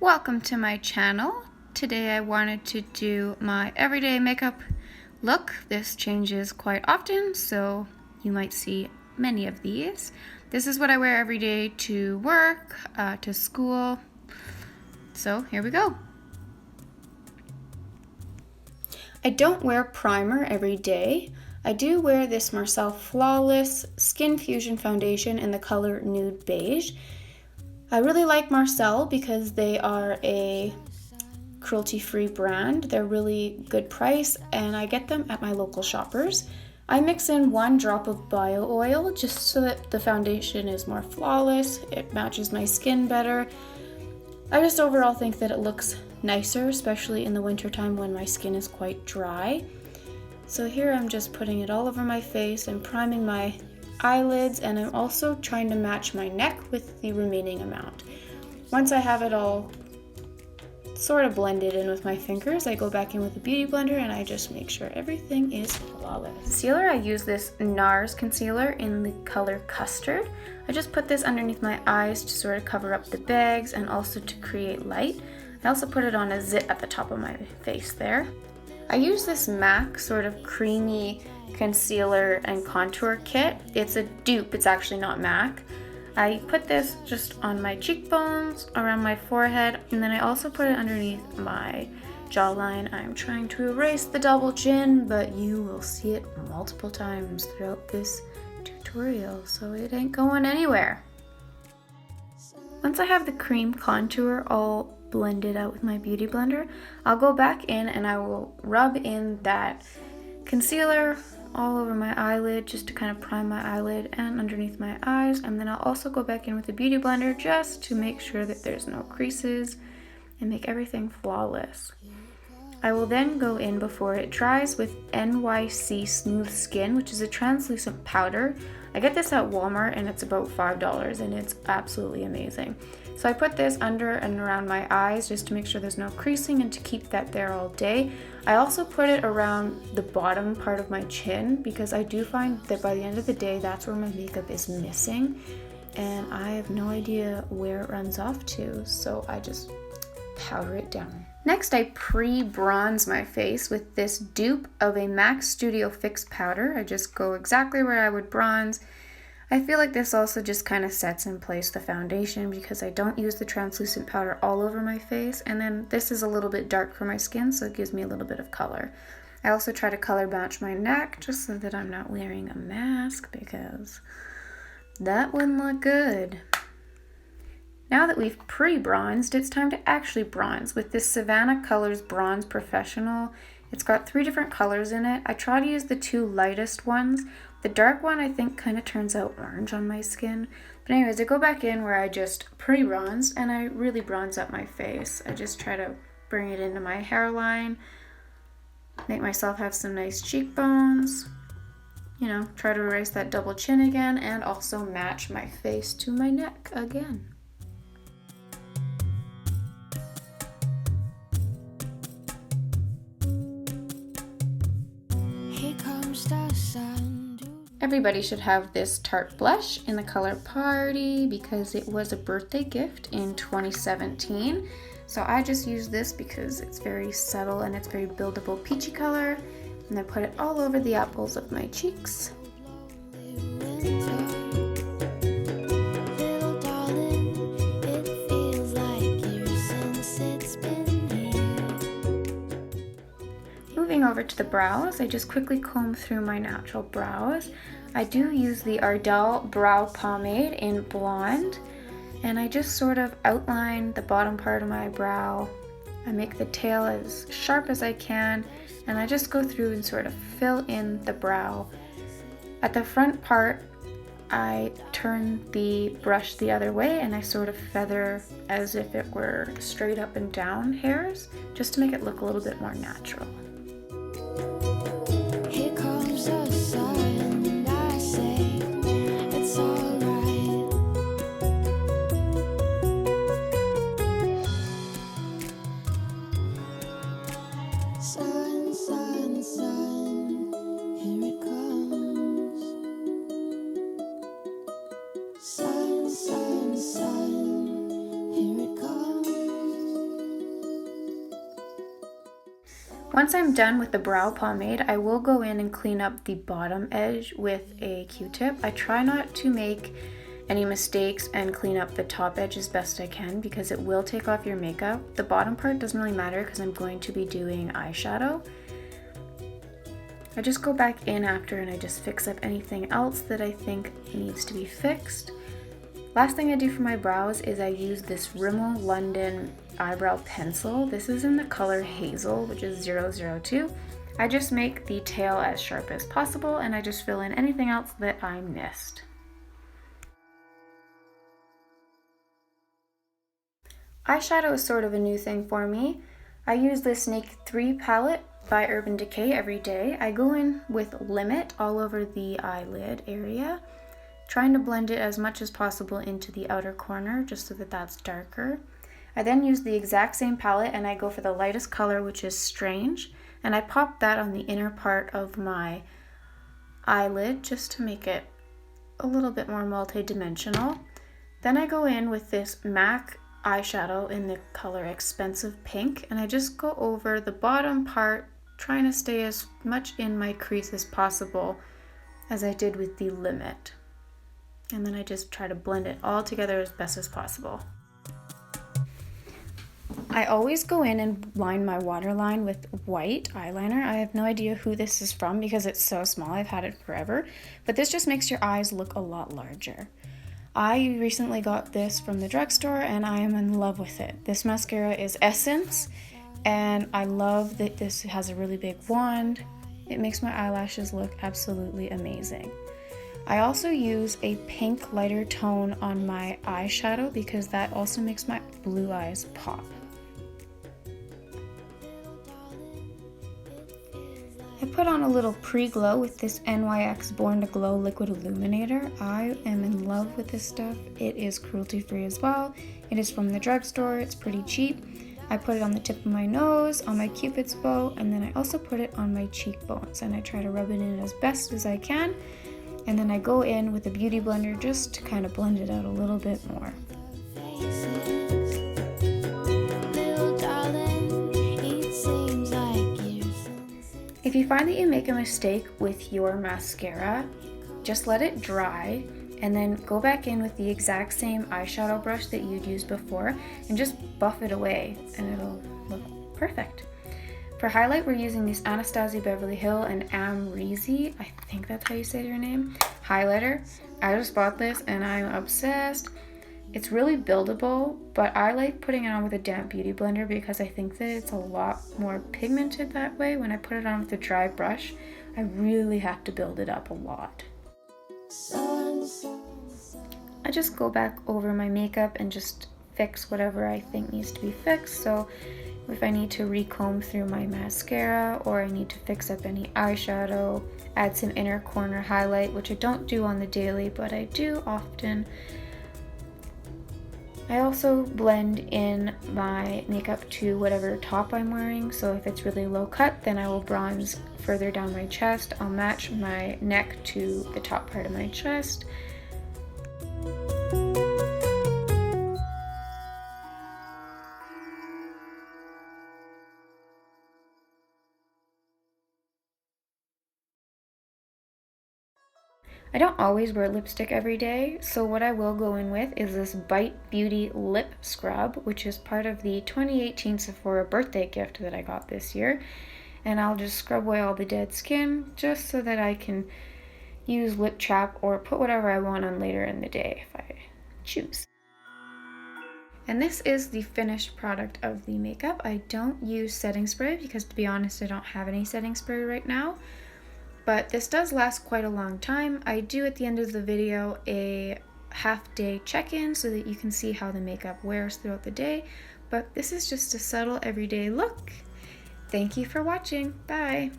Welcome to my channel. Today I wanted to do my everyday makeup look. This changes quite often, so you might see many of these. This is what I wear every day to work, to school. So here we go. I don't wear primer every day. I do wear this Marcelle Flawless Skin Fusion Foundation in the color Nude Beige. I really like Marcelle because they are a cruelty-free brand. They're really good price and I get them at my local Shoppers. I mix in 1 drop of bio oil just so that the foundation is more flawless. It matches my skin better. I just overall think that it looks nicer, especially in the wintertime when my skin is quite dry. So here I'm just putting it all over my face and priming my eyelids, and I'm also trying to match my neck with the remaining amount. Once I have it all sort of blended in with my fingers, I go back in with a beauty blender and I just make sure everything is flawless. Concealer, I use this NARS concealer in the color Custard. I just put this underneath my eyes to sort of cover up the bags and also to create light. I also put it on a zit at the top of my face there. I use this MAC sort of creamy concealer and contour kit. It's a dupe, it's actually not MAC. I put this just on my cheekbones, around my forehead, and then I also put it underneath my jawline. I'm trying to erase the double chin, but you will see it multiple times throughout this tutorial, so it ain't going anywhere. Once I have the cream contour all blended out with my beauty blender, I'll go back in and I will rub in that concealer all over my eyelid just to kind of prime my eyelid and underneath my eyes, and then I'll also go back in with the beauty blender just to make sure that there's no creases and make everything flawless. I will then go in before it dries with NYC Smooth Skin, which is a translucent powder. I get this at Walmart and it's about $5 and it's absolutely amazing. So I put this under and around my eyes just to make sure there's no creasing and to keep that there all day. I also put it around the bottom part of my chin because I do find that by the end of the day that's where my makeup is missing and I have no idea where it runs off to, so I just powder it down. Next, I pre-bronze my face with this dupe of a MAC Studio Fix powder. I just go exactly where I would bronze. I feel like this also just kind of sets in place the foundation because I don't use the translucent powder all over my face, and then this is a little bit dark for my skin, so it gives me a little bit of color. I also try to color match my neck just so that I'm not wearing a mask because that wouldn't look good. Now that we've pre-bronzed, it's time to actually bronze with this Savannah Colors Bronze Professional. It's got 3 different colors in it. I try to use the 2 lightest ones. The dark one I think kind of turns out orange on my skin. But anyways, I go back in where I just pre-bronzed and I really bronze up my face. I just try to bring it into my hairline, make myself have some nice cheekbones, you know, try to erase that double chin again and also match my face to my neck again. Everybody should have this Tarte blush in the color Party because it was a birthday gift in 2017. So I just use this because it's very subtle and it's very buildable peachy color. And I put it all over the apples of my cheeks. Moving over to the brows, I just quickly comb through my natural brows. I do use the Ardell Brow Pomade in Blonde, and I just sort of outline the bottom part of my brow. I make the tail as sharp as I can, and I just go through and sort of fill in the brow. At the front part, I turn the brush the other way and I sort of feather as if it were straight up and down hairs, just to make it look a little bit more natural. Here comes the sun, and I say it's alright. Sun, sun, sun, here it comes. Sun, sun, sun, here it comes. Once I'm done with the brow pomade, I will go in and clean up the bottom edge with a Q-tip. I try not to make any mistakes and clean up the top edge as best I can because it will take off your makeup. The bottom part doesn't really matter because I'm going to be doing eyeshadow. I just go back in after and I just fix up anything else that I think needs to be fixed. Last thing I do for my brows is I use this Rimmel London eyebrow pencil. This is in the color Hazel, which is 002. I just make the tail as sharp as possible and I just fill in anything else that I missed. Eyeshadow is sort of a new thing for me. I use the Snake 3 palette by Urban Decay every day. I go in with Limit all over the eyelid area, trying to blend it as much as possible into the outer corner just so that that's darker. I then use the exact same palette and I go for the lightest color, which is Strange, and I pop that on the inner part of my eyelid just to make it a little bit more multi-dimensional. Then I go in with this MAC eyeshadow in the color Expensive Pink and I just go over the bottom part, trying to stay as much in my crease as possible as I did with the Limit. And then I just try to blend it all together as best as possible. I always go in and line my waterline with white eyeliner. I have no idea who this is from because it's so small. I've had it forever, but this just makes your eyes look a lot larger. I recently got this from the drugstore and I am in love with it. This mascara is Essence and I love that this has a really big wand. It makes my eyelashes look absolutely amazing. I also use a pink lighter tone on my eyeshadow because that also makes my blue eyes pop. I put on a little pre-glow with this NYX Born to Glow Liquid Illuminator. I am in love with this stuff. It is cruelty free as well. It is from the drugstore. It's pretty cheap. I put it on the tip of my nose, on my Cupid's bow, and then I also put it on my cheekbones and I try to rub it in as best as I can. And then I go in with a beauty blender just to kind of blend it out a little bit more. If you find that you make a mistake with your mascara, just let it dry and then go back in with the exact same eyeshadow brush that you'd used before and just buff it away and it'll look perfect. For highlight, we're using these Anastasia Beverly Hill and Amrezy, I think that's how you say your name, highlighter. I just bought this and I'm obsessed. It's really buildable, but I like putting it on with a damp beauty blender because I think that it's a lot more pigmented that way. When I put it on with a dry brush, I really have to build it up a lot. I just go back over my makeup and just fix whatever I think needs to be fixed. So if I need to recomb through my mascara or I need to fix up any eyeshadow, add some inner corner highlight, which I don't do on the daily, but I do often. I also blend in my makeup to whatever top I'm wearing, so if it's really low cut, then I will bronze further down my chest. I'll match my neck to the top part of my chest. I don't always wear lipstick every day, so what I will go in with is this Bite Beauty Lip Scrub, which is part of the 2018 Sephora birthday gift that I got this year. And I'll just scrub away all the dead skin just so that I can use lip chap or put whatever I want on later in the day if I choose. And this is the finished product of the makeup. I don't use setting spray because, to be honest, I don't have any setting spray right now. But this does last quite a long time. I do at the end of the video a half-day check-in so that you can see how the makeup wears throughout the day. But this is just a subtle everyday look. Thank you for watching. Bye!